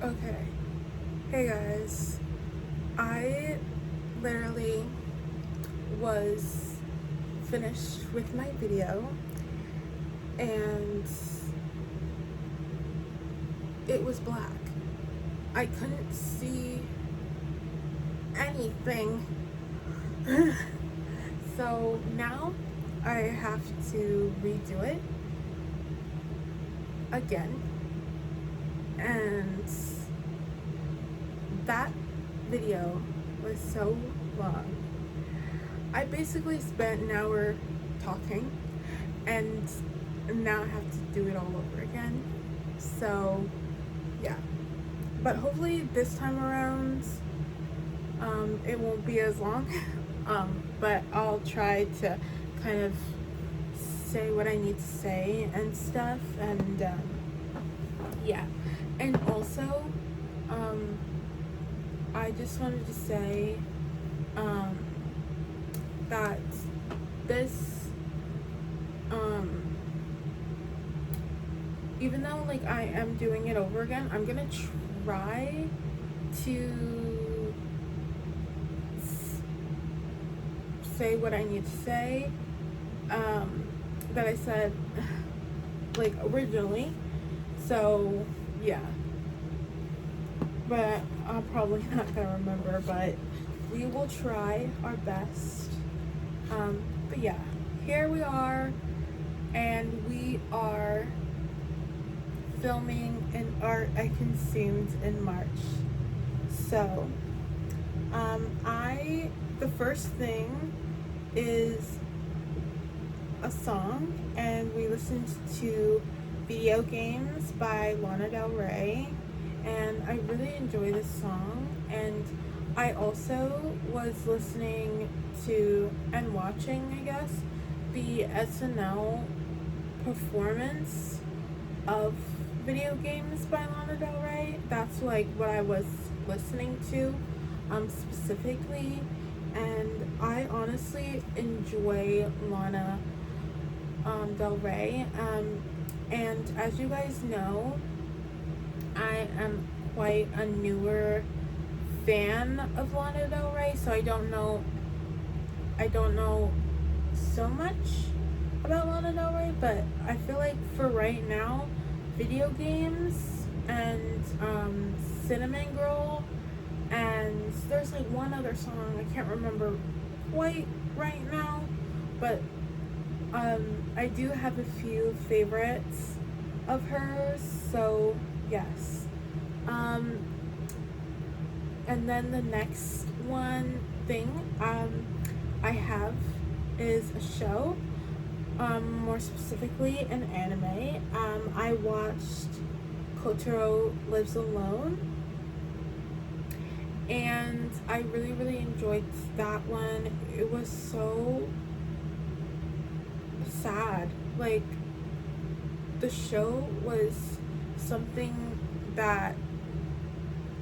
Okay. Hey guys. I literally was finished with my video and it was black. I couldn't see anything. So now I have to redo it again. And that video was so long. I basically spent an hour talking and now I have to do it all over again. So, yeah. But hopefully this time around, it won't be as long. But I'll try to kind of say what I need to say and stuff. And, yeah. And also, I just wanted to say, that this, even though like I am doing it over again, I'm gonna try to say what I need to say, that I said like originally. So yeah, but I'm probably not gonna remember, but we will try our best. But yeah, here we are, and we are filming an art I consumed in March. So, the first thing is a song, and we listened to Video Games by Lana Del Rey, and I really enjoy this song. And I also was listening to and watching, I guess, the SNL performance of Video Games by Lana Del Rey. That's like what I was listening to, specifically. And I honestly enjoy Lana Del Rey. And as you guys know, I am quite a newer fan of Lana Del Rey, so I don't know so much about Lana Del Rey, but I feel like for right now, Video Games and Cinnamon Girl, and there's like one other song I can't remember quite right now, but I do have a few favorites of hers, so yes. And then the next one thing I have is a show, more specifically an anime. I watched Kotaro Lives Alone, and I really, really enjoyed that one. It was so sad. Like, the show was something that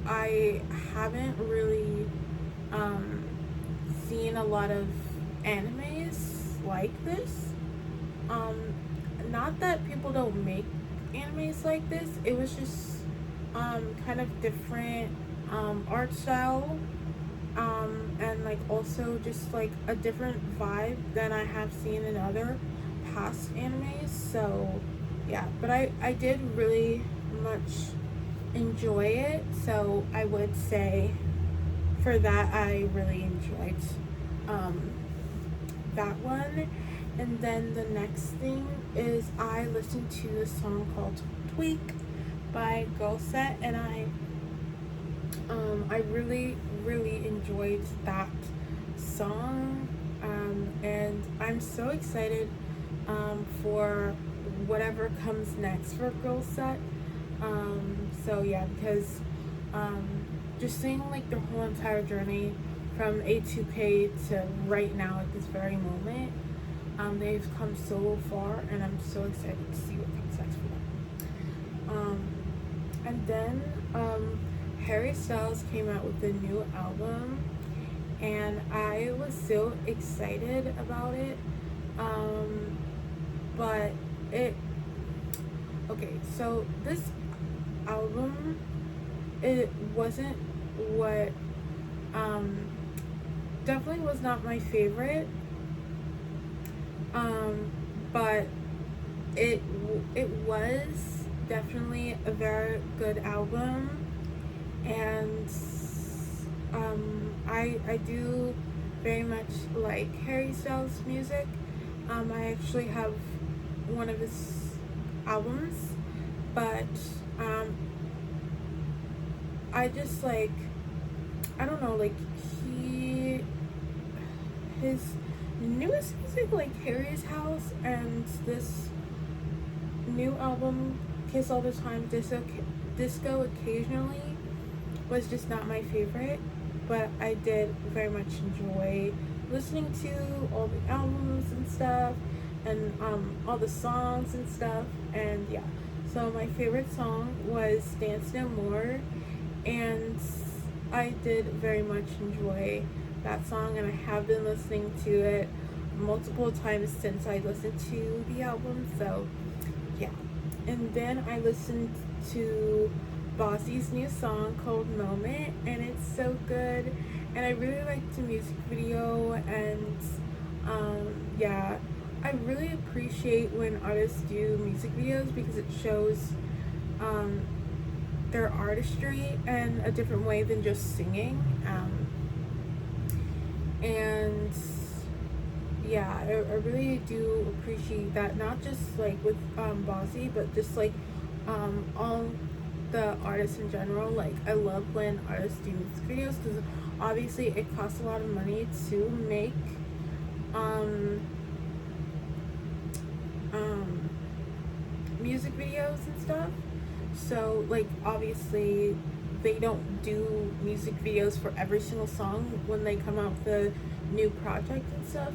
I haven't really seen a lot of animes like this. Not that people don't make animes like this, it was just kind of different art style, and like also just like a different vibe than I have seen in other past animes. So yeah, but I did really much enjoy it, so I would say for that I really enjoyed that one. And then the next thing is I listened to a song called Tweak by Girl Set, and I really, really enjoyed that song, and I'm so excited for whatever comes next for Girl Set. So yeah, because just seeing like their whole entire journey from A2K to right now at this very moment, they've come so far, and I'm so excited to see what comes next for them. And then Harry Styles came out with a new album, and I was so excited about it. But okay, so this album it wasn't what, definitely was not my favorite, but it was definitely a very good album. And I do very much like Harry Styles' music. I actually have one of his albums, but I just like, I don't know, like his newest music, like Harry's House, and this new album, Kiss All the Time, Disco Occasionally, was just not my favorite, but I did very much enjoy listening to all the albums and stuff, and all the songs and stuff. And yeah, so my favorite song was Dance No More, and I did very much enjoy that song, and I have been listening to it multiple times since I listened to the album. So yeah, and then I listened to Bossy's new song called Moment, and it's so good, and I really liked the music video. And yeah, I really appreciate when artists do music videos because it shows their artistry in a different way than just singing. And yeah, I really do appreciate that, not just like with Bossy, but just like all the artists in general. Like, I love when artists do music videos because obviously it costs a lot of money to make music videos and stuff. So like, obviously they don't do music videos for every single song when they come out with a new project and stuff,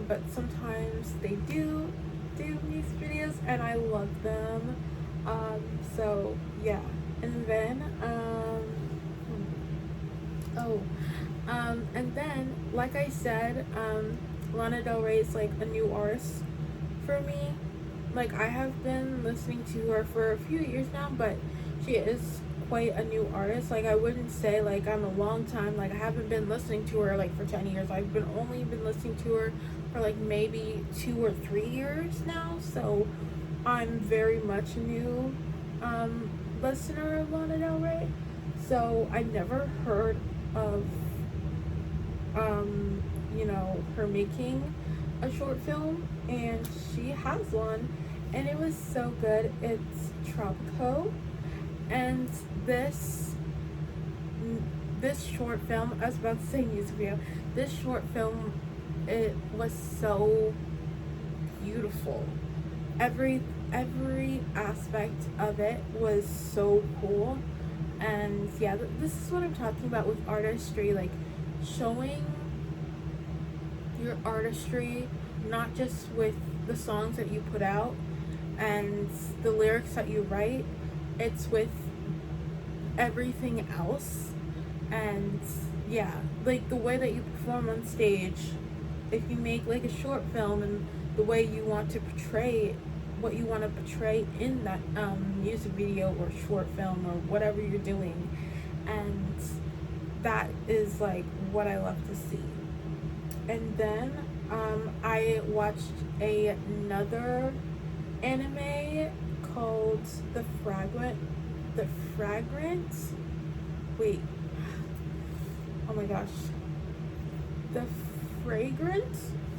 but sometimes they do music videos, and I love them. So yeah, and then and then, like I said, Lana Del Rey is like a new artist for me. Like, I have been listening to her for a few years now, but she is quite a new artist. Like, I wouldn't say like I'm a long time, like I haven't been listening to her like for 10 years. I've been only been listening to her for like maybe 2 or 3 years now. So I'm very much a new listener of Lana Del Rey. So I never heard of her making a short film, and she has one, and it was so good. It's Tropico, and this short film, I was about to say music video, this short film, it was so beautiful. Every aspect of it was so cool. And yeah, this is what I'm talking about with artistry, like showing your artistry not just with the songs that you put out and the lyrics that you write, it's with everything else. And yeah, like the way that you perform on stage, if you make like a short film, and the way you want to portray what you want to portray in that music video or short film or whatever you're doing. And that is like what I love to see. And then I watched another anime called The Fragrant wait, oh my gosh, The Fragrant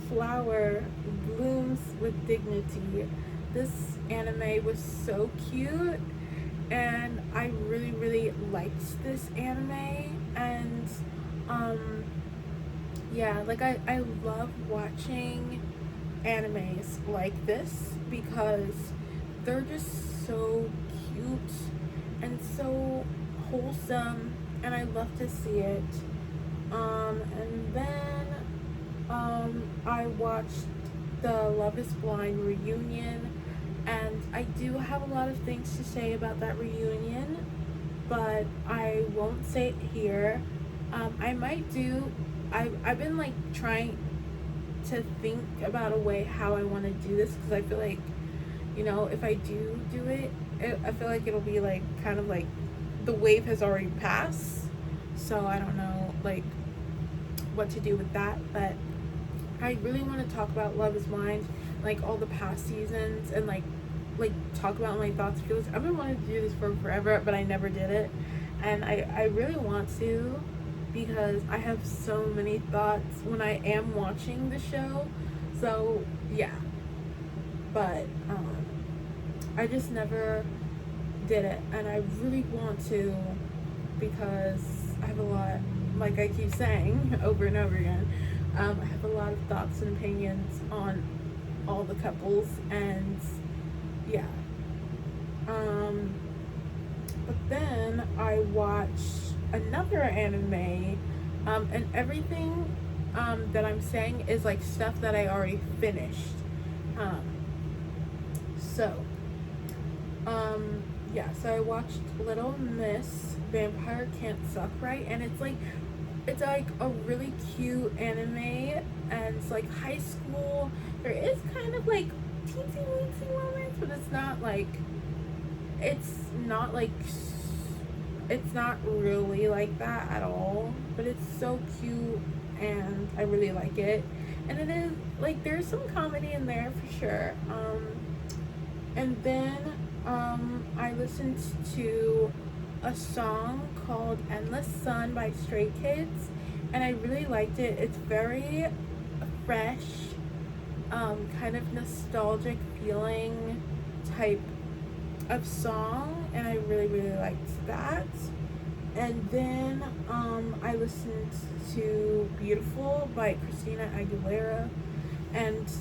Flower Blooms with Dignity. This anime was so cute, and I really liked this anime. And yeah, like I love watching animes like this because they're just so cute and so wholesome, and I love to see it. And then I watched the Love is Blind reunion, and I do have a lot of things to say about that reunion, but I won't say it here. I might do. I've been like trying to think about a way how I want to do this, because I feel like, if I do it, I feel like it'll be like kind of like the wave has already passed, so I don't know like what to do with that. But I really want to talk about Love Is Blind, like all the past seasons, and like talk about my thoughts and feelings. I've been wanting to do this for forever, but I never did it, and I really want to, because I have so many thoughts when I am watching the show. So yeah, but I just never did it, and I really want to, because I have a lot, like I keep saying over and over again, I have a lot of thoughts and opinions on all the couples, and yeah. But then I watched another anime, and everything that I'm saying is like stuff that I already finished. Um, so, yeah, so I watched Little Miss Vampire Can't Suck Right, and it's like a really cute anime, and it's like high school. There is kind of like teensy weensy romance, but it's not like it's not really like that at all. But it's so cute, and I really like it. And it is like there's some comedy in there for sure. And then I listened to a song called Endless Sun by Stray Kids, and I really liked it. It's very fresh, kind of nostalgic feeling type of song, and I really, really liked that. And then I listened to Beautiful by Christina Aguilera, and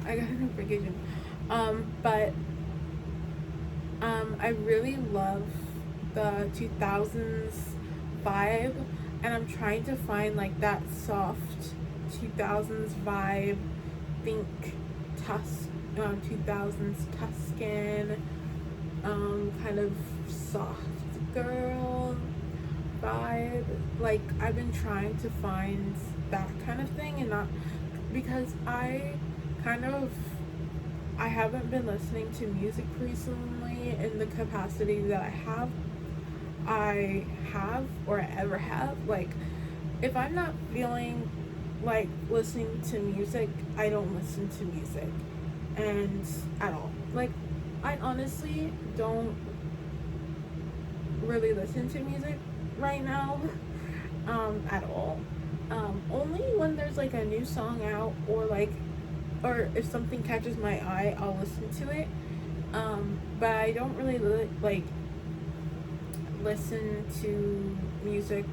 I got a notification. But I really love the 2000s vibe, and I'm trying to find like that soft 2000s vibe. Think 2000s Tuscan, kind of soft girl vibe. Like I've been trying to find that kind of thing, and not because I haven't been listening to music recently in the capacity that I have or ever have. Like if I'm not feeling like listening to music, I don't listen to music, and at all. Like I honestly don't really listen to music right now, at all. Only when there's like a new song out, or if something catches my eye, I'll listen to it. But I don't really like listen to music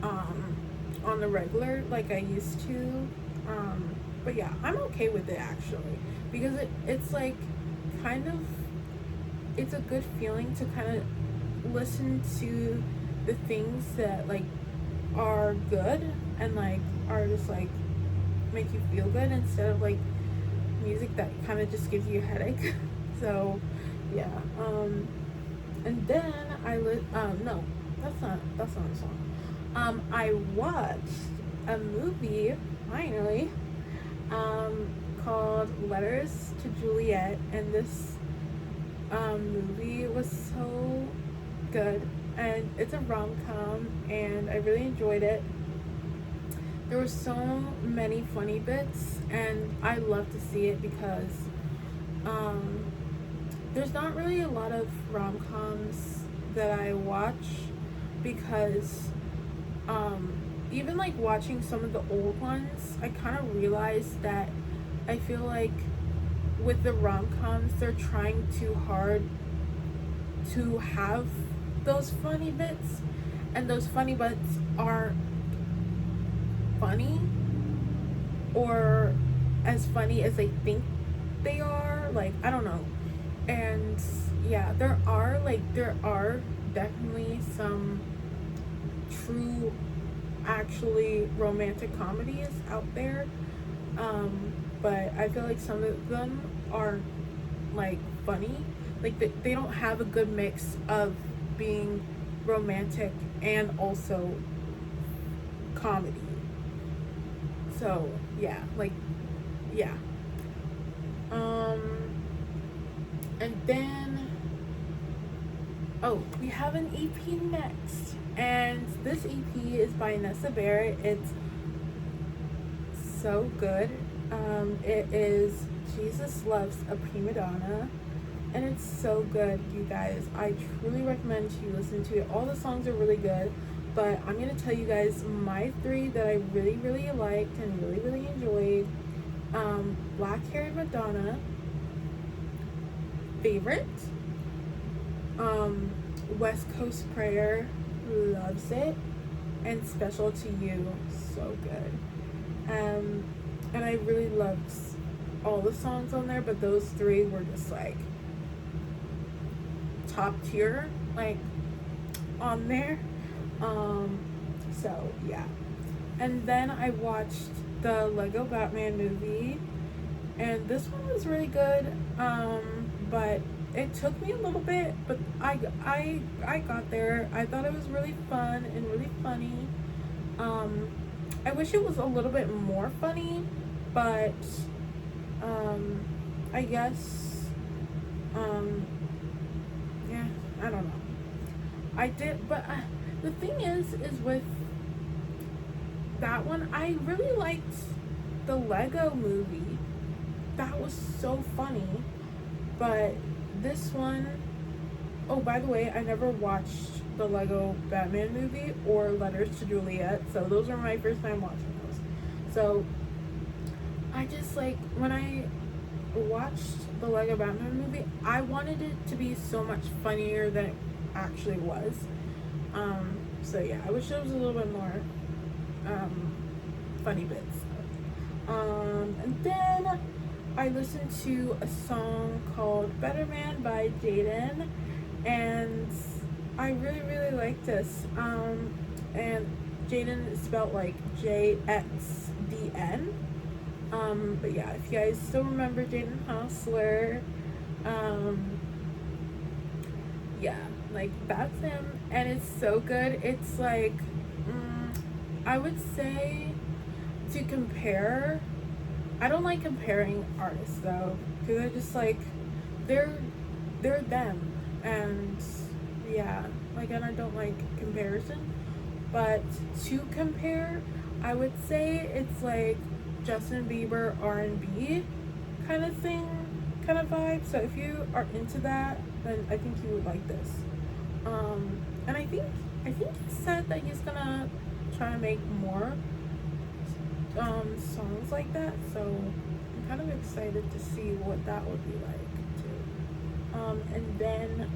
on the regular like I used to. But yeah, I'm okay with it actually, because it's like kind of, it's a good feeling to kind of listen to the things that like are good and like are just like make you feel good, instead of like music that kind of just gives you a headache. So yeah. And then no, that's not a song. I watched a movie finally, called Letters to Juliet, and this movie was so good, and it's a rom-com, and I really enjoyed it. There were so many funny bits, and I love to see it, because there's not really a lot of rom-coms that I watch, because even like watching some of the old ones, I kind of realized that I feel like with the rom-coms, they're trying too hard to have those funny bits, and those funny bits aren't funny or as funny as they think they are. Like I don't know. And yeah, there are definitely some true actually romantic comedies out there, but I feel like some of them are like funny, like they don't have a good mix of being romantic and also comedy. So yeah, like yeah. And then, oh, we have an EP next. And this EP is by Nessa Barrett. It's so good. It is Jesus Loves a Prima Donna. And it's so good, you guys. I truly recommend you listen to it. All the songs are really good. But I'm going to tell you guys my 3 that I really, really liked and really, really enjoyed. Black Haired Madonna, Favorite, West Coast Prayer, Loves It, and Special to You, so good. And I really loved all the songs on there, but those 3 were just like top tier, like on there. So yeah. And then I watched the Lego Batman movie, and this one was really good. But it took me a little bit, but I got there. I thought it was really fun and really funny. I wish it was a little bit more funny, but I guess yeah, I don't know. I did, but the thing is with that one, I really liked the Lego movie. That was so funny. But this one, oh, by the way, I never watched the Lego Batman movie or Letters to Juliet, so those are my first time watching those. So I just, like, when I watched the Lego Batman movie, I wanted it to be so much funnier than it actually was. So yeah, I wish there was a little bit more funny bits. And then I listened to a song called Better Man by Jaden, and I really, really like this. And Jaden is spelled like JXDN. But yeah, if you guys still remember Jaden Hossler, yeah, like that's him, and it's so good. It's like, I would say, to compare, I don't like comparing artists though, because I just like, they're them, and yeah, like, and I don't like comparison. But to compare, I would say it's like Justin Bieber R&B kind of thing, kind of vibe. So if you are into that, then I think you would like this. And I think he said that he's gonna try to make more songs like that. So I'm kind of excited to see what that would be like too. And then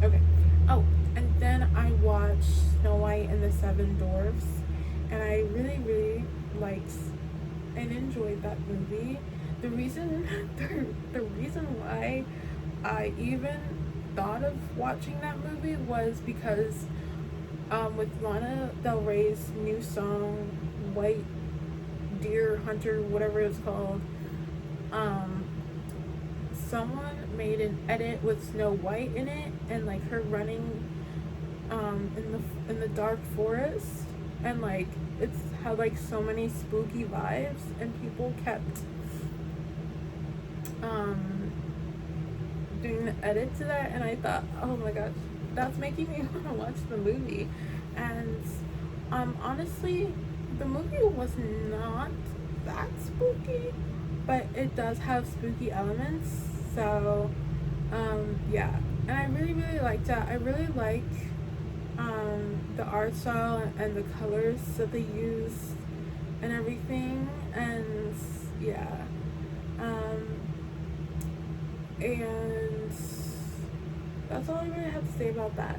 okay. Oh, and then I watched Snow White and the Seven Dwarfs, and I really, really liked and enjoyed that movie. The reason the reason why I even thought of watching that movie was because with Lana Del Rey's new song White Deer Hunter, whatever it's called, someone made an edit with Snow White in it, and like her running in the dark forest, and like it's had like so many spooky vibes, and people kept doing the edit to that, and I thought, oh my gosh, that's making me want to watch the movie. And honestly, the movie was not that spooky, but it does have spooky elements. So yeah, and I really, really liked that. I really like the art style and the colors that they use and everything, and yeah, and that's all I really have to say about that.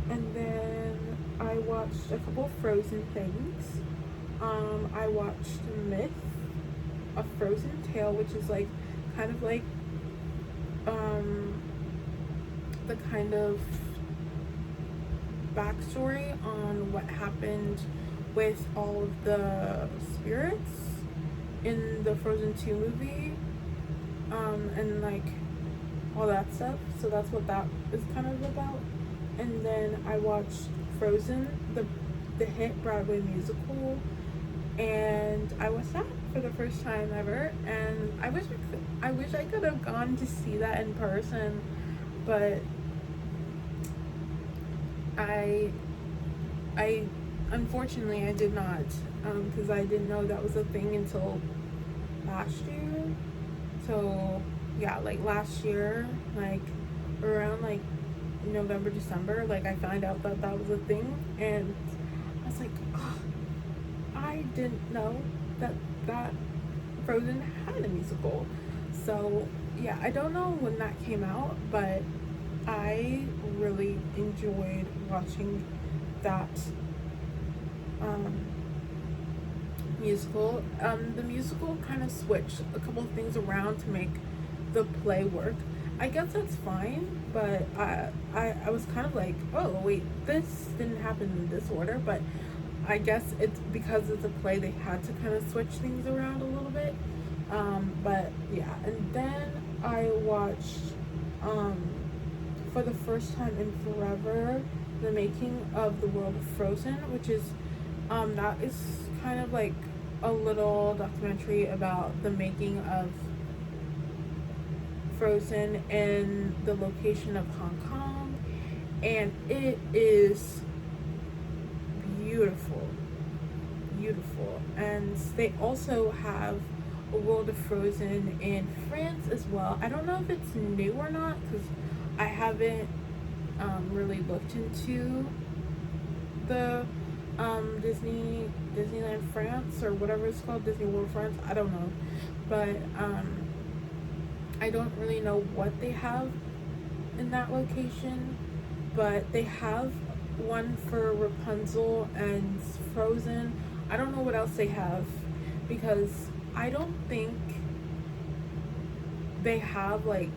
And then I watched a couple Frozen things. I watched Myth, A Frozen Tale, which is like kind of like the kind of backstory on what happened with all of the spirits in the Frozen 2 movie, and like all that stuff. So that's what that is kind of about. And then I watched Frozen, the hit Broadway musical, and I watched that for the first time ever, and I wish I could have gone to see that in person, but I I unfortunately I did not, because I didn't know that was a thing until last year. So yeah, like last year, like around like November, December, like I found out that that was a thing, and I was like, oh, I didn't know that that Frozen had a musical. So yeah, I don't know when that came out, but I really enjoyed watching that um, musical. The musical kind of switched a couple of things around to make the play work. I guess that's fine, but I was kind of like, oh wait, this didn't happen in this order, but I guess it's because it's a play, they had to kind of switch things around a little bit. But yeah, and then I watched for the first time in forever the making of the world of Frozen, which is that is kind of like a little documentary about the making of Frozen in the location of Hong Kong, and it is beautiful, beautiful. And they also have a world of Frozen in France as well. I don't know if it's new or not because I haven't really looked into the Disneyland France or whatever it's called, Disney World France. I don't know, but I don't really know what they have in that location, but they have one for Rapunzel and Frozen. I don't know what else they have because I don't think they have like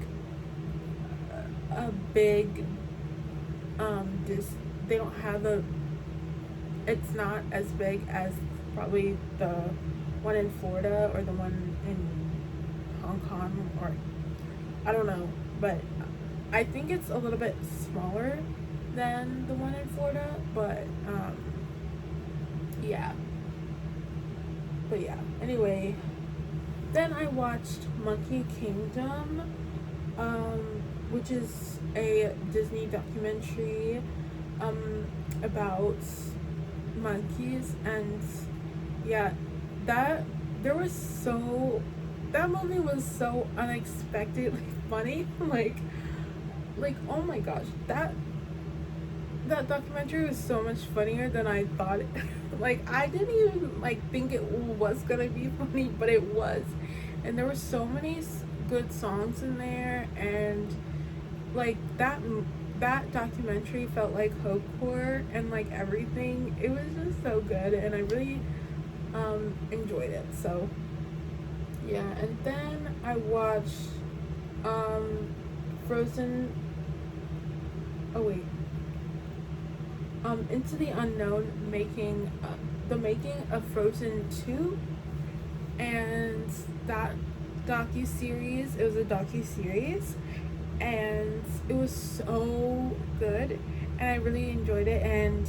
a big they don't have a it's not as big as probably the one in Florida or the one in Hong Kong, or I don't know, but I think it's a little bit smaller than the one in Florida, but yeah. But yeah, anyway, then I watched Monkey Kingdom, which is a Disney documentary about monkeys, and yeah, that that movie was so unexpectedly funny. like oh my gosh, that documentary was so much funnier than I thought it. Like I didn't even like think it was gonna be funny, but it was. And there were so many good songs in there, and like that documentary felt like hardcore and like everything. It was just so good, and I really enjoyed it. So yeah, and then I watched Frozen. Oh wait, Into the Unknown, the making of Frozen 2, and that docu-series, it was a docu-series, and it was so good, and I really enjoyed it, and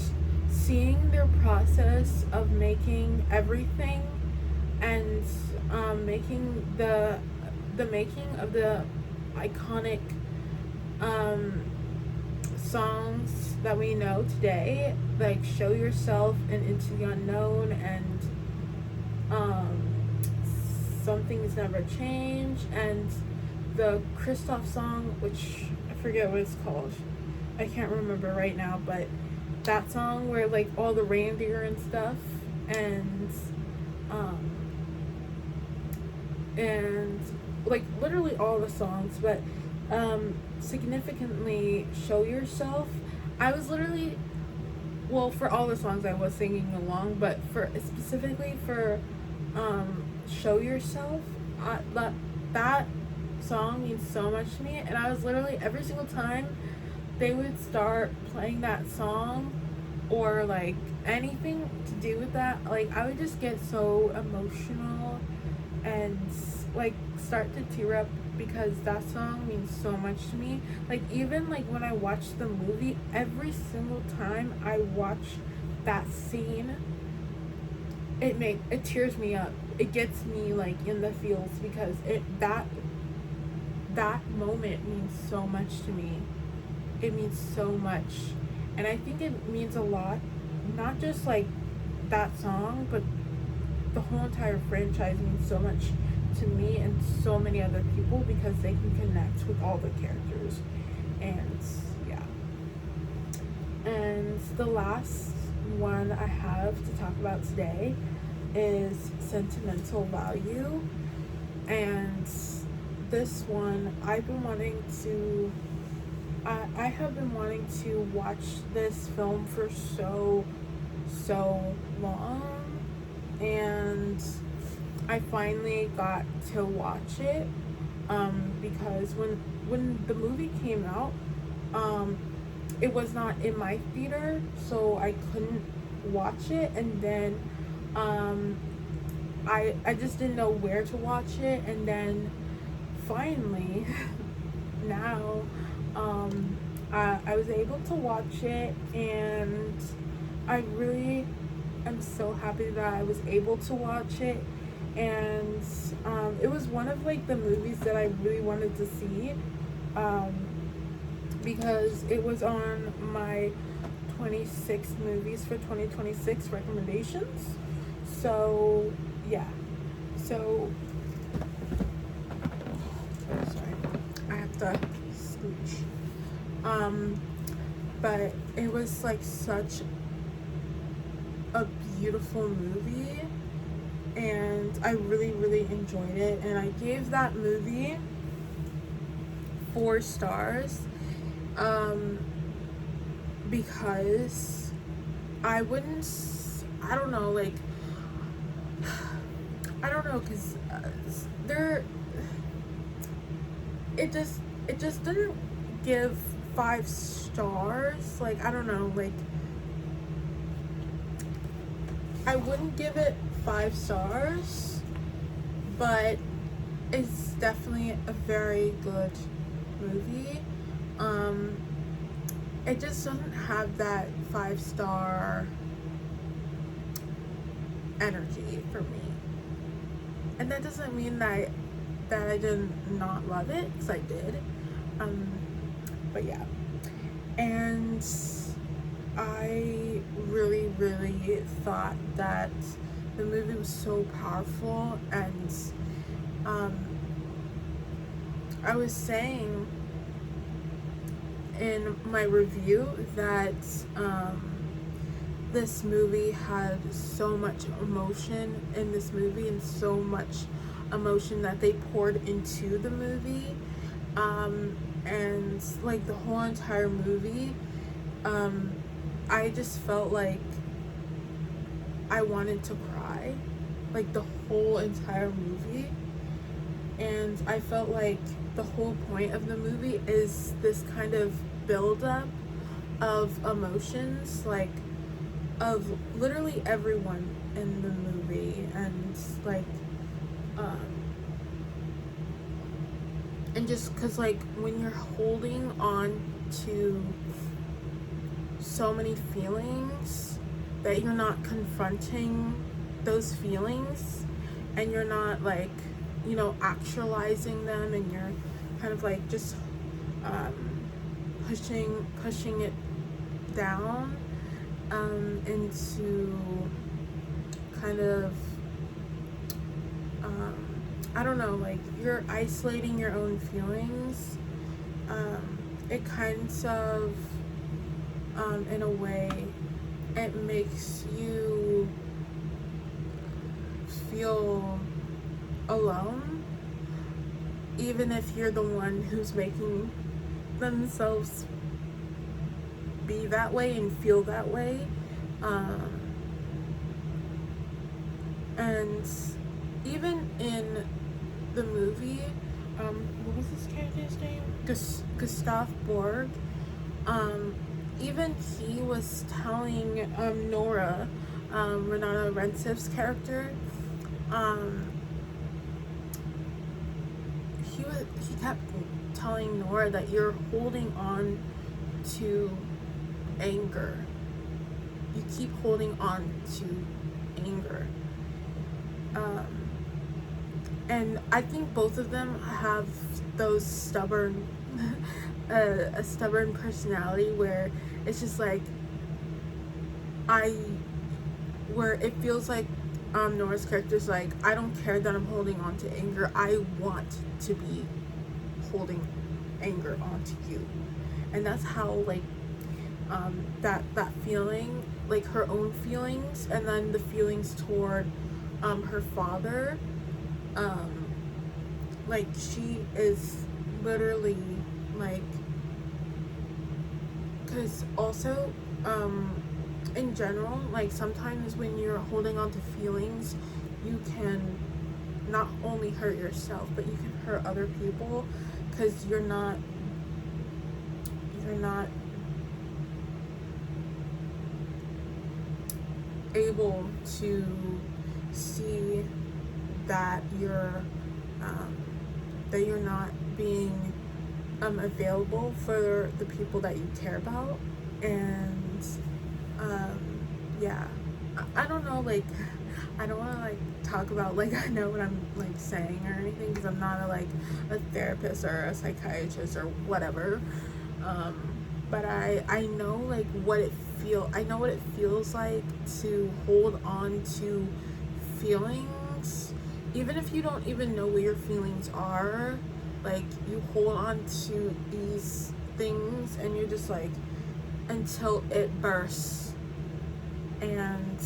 seeing their process of making everything, and making the making of the iconic songs that we know today, like Show Yourself and Into the Unknown, and Some Things Never Change, and the Kristoff song, which I forget what it's called. I can't remember right now, but that song where like all the reindeer and stuff, and like literally all the songs, but significantly Show Yourself, I was literally, well, for all the songs I was singing along, but for specifically for Show Yourself, that song means so much to me, and I was literally, every single time they would start playing that song or like anything to do with that, like I would just get so emotional and like start to tear up, because that song means so much to me. Like even like when I watch the movie, every single time I watch that scene, it tears me up. It gets me like in the feels because that moment means so much to me. It means so much. And I think it means a lot, not just like that song, but the whole entire franchise means so much to me and so many other people because they can connect with all the characters. And yeah. And the last one I have to talk about today is Sentimental Value. And this one, I have been wanting to watch this film for so long, and I finally got to watch it because when the movie came out, it was not in my theater, so I couldn't watch it, and then I just didn't know where to watch it, and then finally now I was able to watch it, and I really am so happy that I was able to watch it. And it was one of like the movies that I really wanted to see because it was on my 26 movies for 2026 recommendations. So yeah, so sorry, I have to scooch. But it was like such a beautiful movie, and I really enjoyed it, and I gave that movie 4 stars because I don't know, like I don't know, because it just didn't give 5 stars. Like, I don't know, like I wouldn't give it 5 stars, but it's definitely a very good movie. It just doesn't have that 5-star energy for me, and that doesn't mean that I did not love it, because I did. But yeah, and I really thought that the movie was so powerful, and I was saying in my review that this movie had so much emotion in this movie, and so much emotion that they poured into the movie, and like the whole entire movie, I just felt like I wanted to cry, like the whole entire movie. And I felt like the whole point of the movie is this kind of build-up of emotions, like of literally everyone in the movie, and like and just because like when you're holding on to so many feelings that you're not confronting those feelings, and you're not like, you know, actualizing them, and you're kind of like just pushing it down into kind of I don't know, like you're isolating your own feelings. It kind of in a way, it makes you feel alone, even if you're the one who's making themselves be that way and feel that way. And even in the movie, what was this character's name? Gustav Borg. Even he was telling Nora, Renata Rentsif's character, he kept telling Nora that you're holding on to anger. You keep holding on to anger. um, and I think both of them have those stubborn a stubborn personality where it's just like I where it feels like Nora's character's like, I don't care that I'm holding on to anger, I want to be holding anger onto you. And that's how like that feeling, like her own feelings and then the feelings toward her father, like she is literally like, because also in general, like sometimes when you're holding on to feelings, you can not only hurt yourself but you can hurt other people, because you're not able to see that you're not being available for the people that you care about. And yeah, I don't know, like I don't want to like talk about like I know what I'm like saying or anything, because I'm not a therapist or a psychiatrist or whatever, but I know like I know what it feels like to hold on to feelings, even if you don't even know what your feelings are. Like you hold on to these things and you're just like, until it bursts. And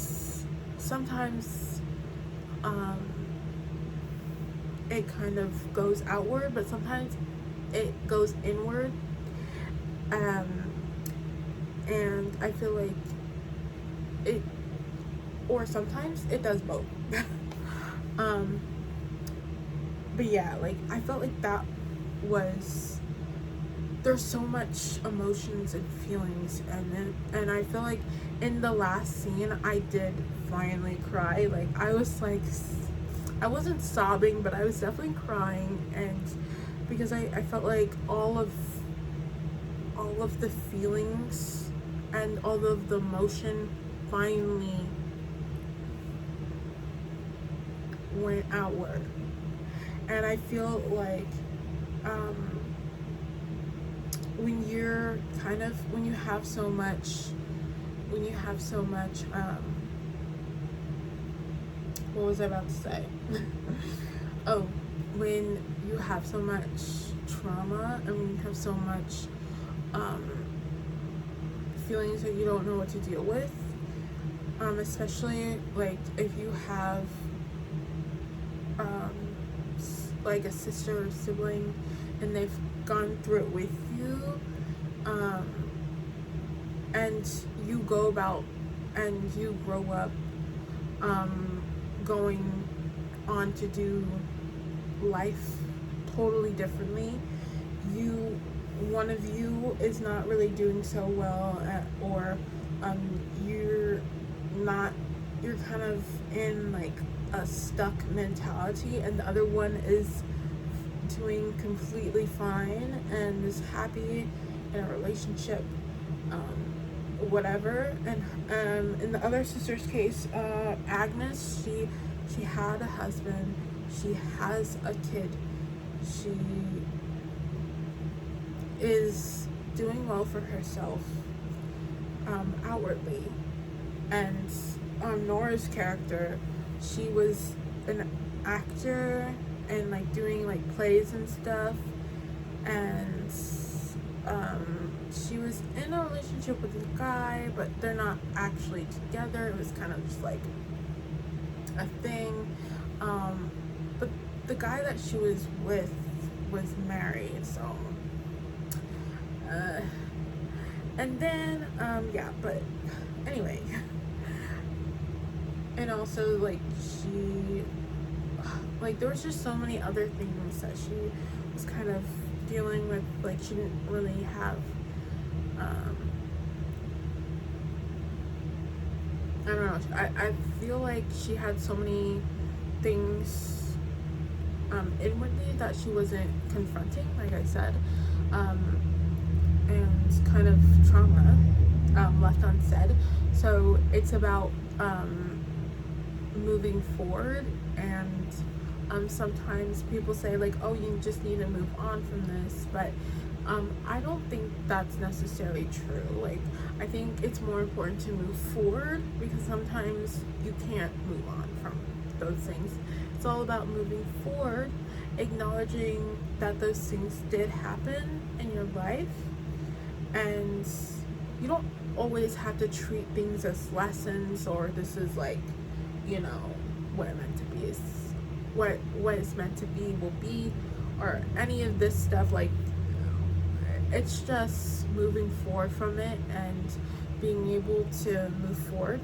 sometimes it kind of goes outward, but sometimes it goes inward, and I feel like it, or sometimes it does both. But yeah, like I felt like that was, there's so much emotions and feelings, and I feel like in the last scene I did finally cry. Like I was like, I wasn't sobbing, but I was definitely crying, and because I felt like all of the feelings and all of the emotion finally went outward. And I feel like when you have so much what was I about to say? Oh, when you have so much trauma and when you have so much feelings that you don't know what to deal with, especially like if you have like a sister or sibling and they've gone through it with you, and you go about and you grow up going on to do life totally differently. One of you is not really doing so well or you're kind of in like a stuck mentality, and the other one is doing completely fine and is happy in a relationship, whatever. And in the other sister's case, Agnes, she had a husband, she has a kid, she is doing well for herself outwardly. And Nora's character, she was an actor and like doing like plays and stuff, and she was in a relationship with this guy, but they're not actually together. It was kind of just like a thing, but the guy that she was with was married, so and then yeah, but anyway. And also like there was just so many other things that she was kind of dealing with. Like she didn't really have I don't know, I feel like she had so many things inwardly that she wasn't confronting, like I said, and kind of trauma left unsaid. So it's about moving forward, and sometimes people say like, oh, you just need to move on from this, but I don't think that's necessarily true. Like, I think it's more important to move forward, because sometimes you can't move on from those things. It's all about moving forward, acknowledging that those things did happen in your life, and you don't always have to treat things as lessons, or this is like, you know, what it meant to be is what is meant to be will be, or any of this stuff. Like, it's just moving forward from it, and being able to move forward,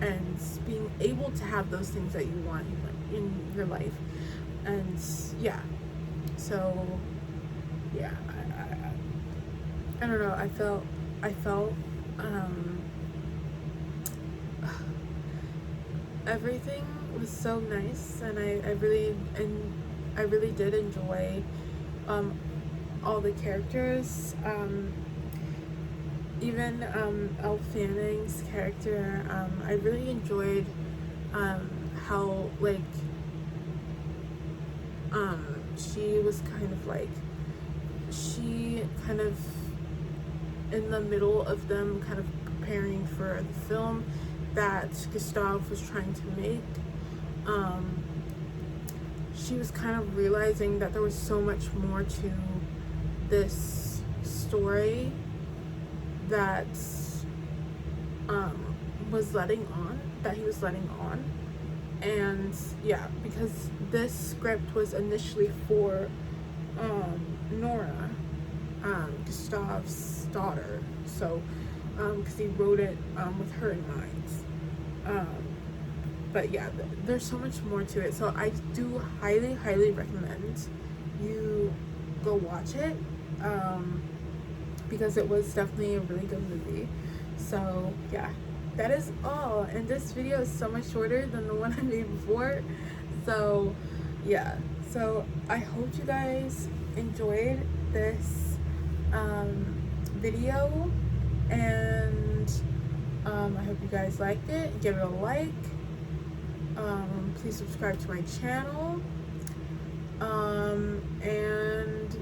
and being able to have those things that you want in your life. And yeah, so yeah, I don't know, I felt everything was so nice, and I really did enjoy all the characters. Even Elle Fanning's character, I really enjoyed how, like, she was kind of in the middle of them kind of preparing for the film that Gustave was trying to make. She was kind of realizing that there was so much more to this story that he was letting on. And yeah, because this script was initially for Nora, Gustave's daughter, so because he wrote it with her in mind. But yeah, there's so much more to it, so I do highly recommend you go watch it, because it was definitely a really good movie. So yeah, that is all, and this video is so much shorter than the one I made before. So yeah, so I hope you guys enjoyed this video, and I hope you guys liked it. Give it a like. Please subscribe to my channel, and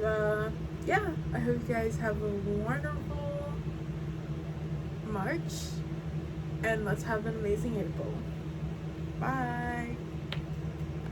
yeah, I hope you guys have a wonderful March, and let's have an amazing April. Bye.